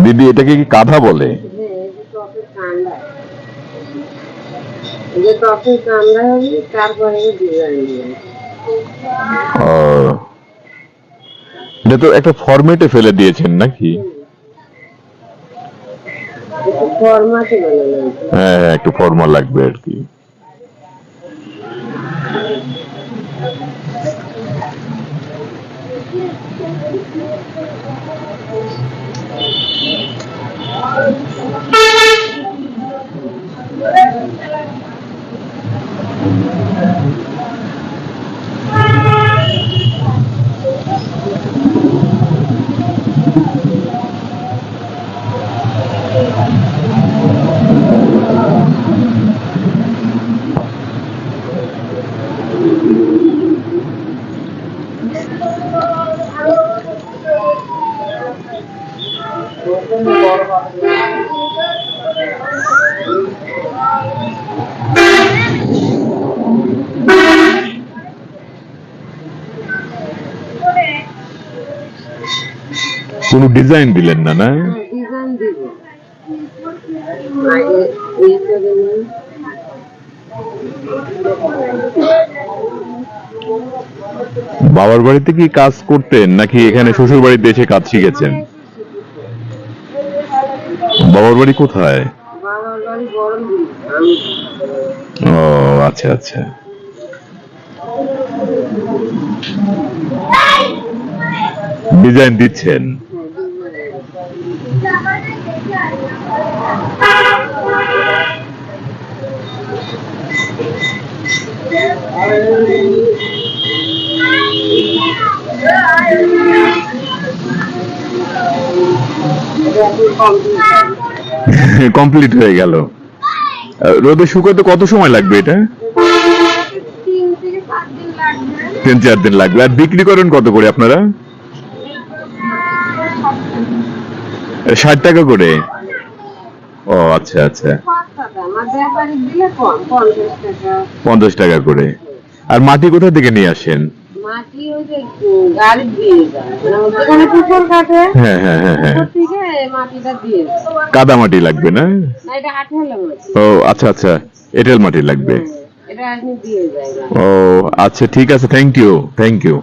দিদি এটাকে কি কাঁথা বলে? এটা তো একটা ফরম্যাটে ফেলে দিয়েছেন নাকি? হ্যাঁ হ্যাঁ, একটু ফর্মাল লাগবে আর কি। কোন ডিজাইন দিলেন না? না বাবার বাড়িতে কি কাজ করতেন নাকি এখানে শ্বশুর বাড়িতে এসে কাজ শিখেছেন? বাবার বাড়ি কোথায়? ও আচ্ছা আচ্ছা। ডিজাইন দিচ্ছেন? কমপ্লিট হয়ে গেল। রোদে শুকাতে কত সময় লাগবে এটা? 3-4 দিন লাগবে। আর বিক্রি করেন কত করে আপনারা? 60 টাকা করে? ও আচ্ছা আচ্ছা, 50 টাকা করে। আর মাটি কোথা থেকে নিয়ে আসেন? হ্যাঁ হ্যাঁ হ্যাঁ হ্যাঁ, কাদা মাটি লাগবে না? ও আচ্ছা আচ্ছা, এঁটেল মাটি লাগবে। ও আচ্ছা, ঠিক আছে, থ্যাংক ইউ থ্যাংক ইউ।